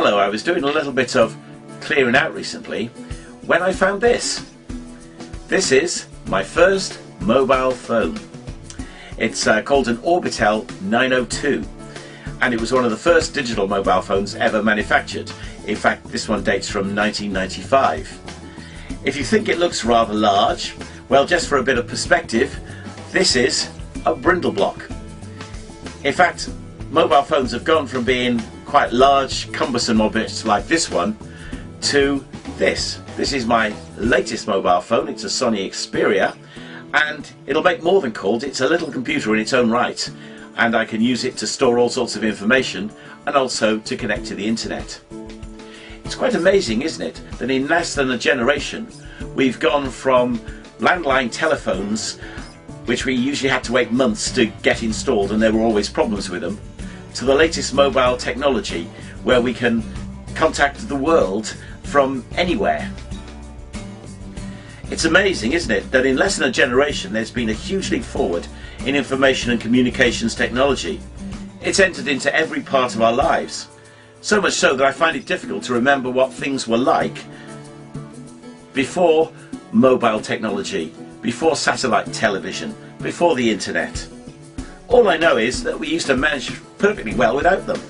hello, I was doing a little bit of clearing out recently when I found this. This is my first mobile phone. It's called an Orbitel 902, and it was one of the first digital mobile phones ever manufactured. In fact, this one dates from 1995. If you think it looks rather large, well, just for a bit of perspective, this is a brindle block. In fact, mobile phones have gone from being quite large, cumbersome objects like this one to this. This is my latest mobile phone. It's a Sony Xperia, and it'll make more than calls. It's a little computer in its own right, and I can use it to store all sorts of information and also to connect to the internet. It's quite amazing, isn't it, that in less than a generation we've gone from landline telephones, which we usually had to wait months to get installed and there were always problems with them, to the latest mobile technology where we can contact the world from anywhere. It's amazing, isn't it, that in less than a generation there's been a huge leap forward in information and communications technology. It's entered into every part of our lives. So much so that I find it difficult to remember what things were like before mobile technology, before satellite television, before the internet. All I know is that we used to manage perfectly well without them.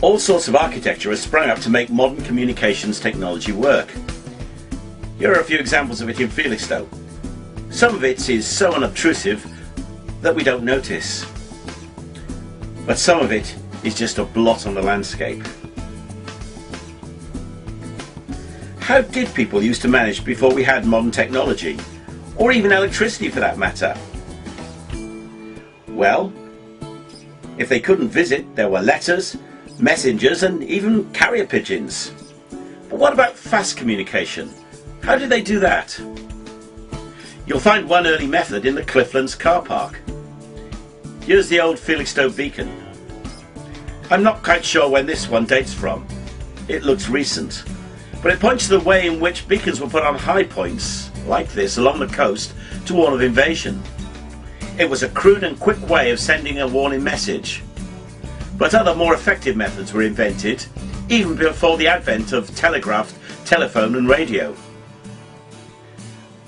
All sorts of architecture has sprung up to make modern communications technology work. Here are a few examples of it in Felixstowe. Some of it is so unobtrusive that we don't notice, but some of it is just a blot on the landscape. How did people used to manage before we had modern technology, or even electricity for that matter? Well, if they couldn't visit, there were letters, messengers, and even carrier pigeons. But what about fast communication? How did they do that? You'll find one early method in the Clifflands car park. Here's the old Felixstowe beacon. I'm not quite sure when this one dates from. It looks recent, but it points to the way in which beacons were put on high points like this along the coast to warn of invasion. It was a crude and quick way of sending a warning message, but other more effective methods were invented even before the advent of telegraph, telephone and radio.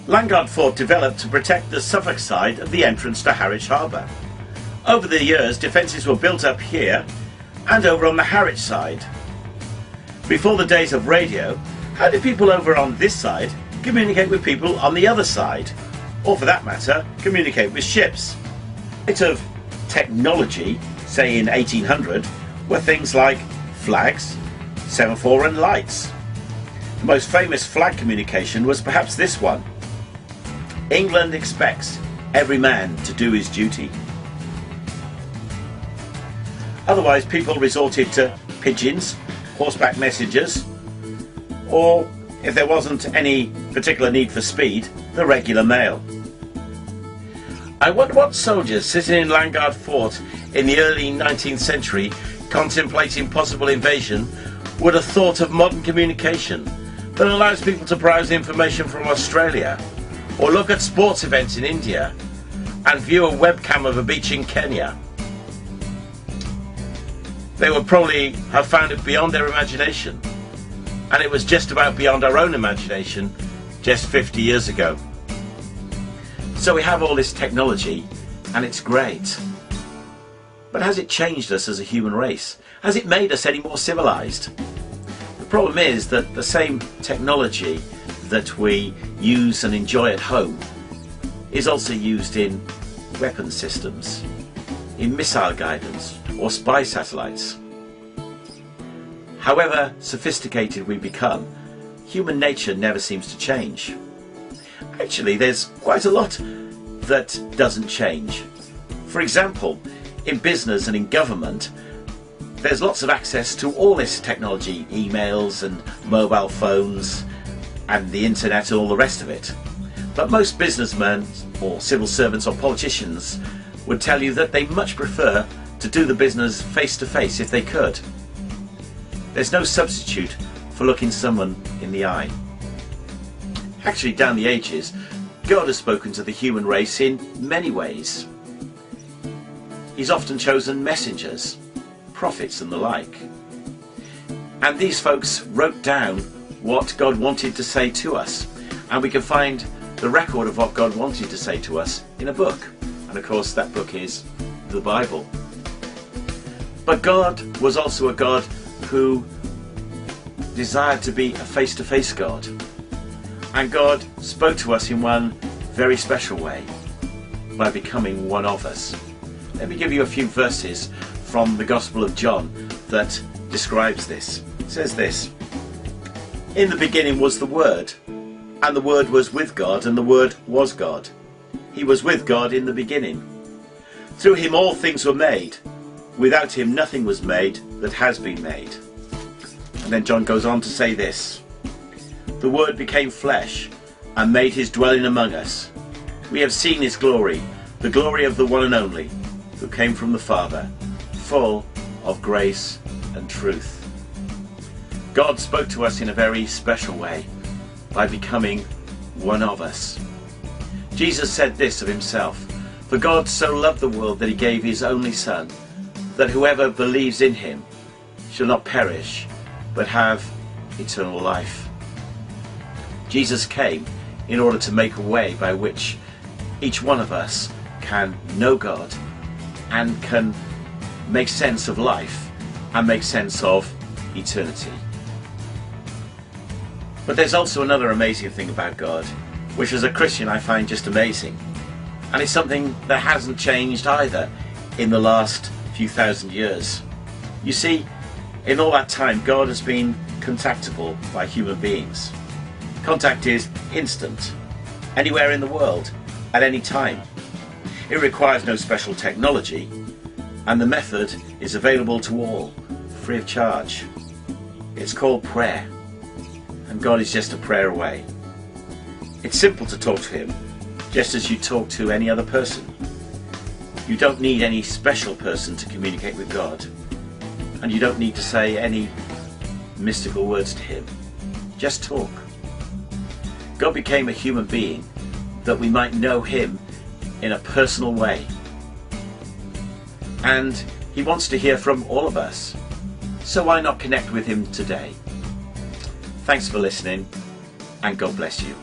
Landguard Fort developed to protect the Suffolk side of the entrance to Harwich Harbour. Over the years, defences were built up here and over on the Harwich side. Before the days of radio, how did people over on this side communicate with people on the other side? Or for that matter, communicate with ships? Bit of technology, say in 1800, were things like flags, semaphore and lights. The most famous flag communication was perhaps this one. England expects every man to do his duty. Otherwise, people resorted to pigeons, horseback messengers, or, if there wasn't any particular need for speed, the regular mail. I wonder what soldiers sitting in Landguard Fort in the early 19th century contemplating possible invasion would have thought of modern communication that allows people to browse information from Australia, or look at sports events in India and view a webcam of a beach in Kenya. They would probably have found it beyond their imagination, and it was just about beyond our own imagination just 50 years ago. So we have all this technology and it's great, but has it changed us as a human race? Has it made us any more civilized? The problem is that the same technology that we use and enjoy at home is also used in weapon systems, in missile guidance or spy satellites. However sophisticated we become, human nature never seems to change. Actually, there's quite a lot that doesn't change. For example, in business and in government, there's lots of access to all this technology, emails and mobile phones and the internet and all the rest of it. But most businessmen or civil servants or politicians would tell you that they much prefer to do the business face to face if they could. There's no substitute for looking someone in the eye. Actually, down the ages, God has spoken to the human race in many ways. He's often chosen messengers, prophets and the like. And these folks wrote down what God wanted to say to us. And we can find the record of what God wanted to say to us in a book. And of course that book is the Bible. But God was also a God who desired to be a face-to-face God. And God spoke to us in one very special way, by becoming one of us. Let me give you a few verses from the Gospel of John that describes this. It says this: "In the beginning was the Word, and the Word was with God, and the Word was God. He was with God in the beginning. Through him all things were made. Without him nothing was made that has been made." And then John goes on to say this: "The Word became flesh and made his dwelling among us. We have seen his glory, the glory of the one and only, who came from the Father, full of grace and truth." God spoke to us in a very special way, by becoming one of us. Jesus said this of himself: "For God so loved the world that he gave his only Son, that whoever believes in him shall not perish, but have eternal life." Jesus came in order to make a way by which each one of us can know God and can make sense of life and make sense of eternity. But there's also another amazing thing about God, which as a Christian I find just amazing. And it's something that hasn't changed either in the last few thousand years. You see, in all that time, God has been contactable by human beings. Contact is instant, anywhere in the world, at any time. It requires no special technology, and the method is available to all, free of charge. It's called prayer, and God is just a prayer away. It's simple to talk to him, just as you talk to any other person. You don't need any special person to communicate with God, and you don't need to say any mystical words to him. Just talk. God became a human being that we might know him in a personal way. And he wants to hear from all of us. So why not connect with him today? Thanks for listening, and God bless you.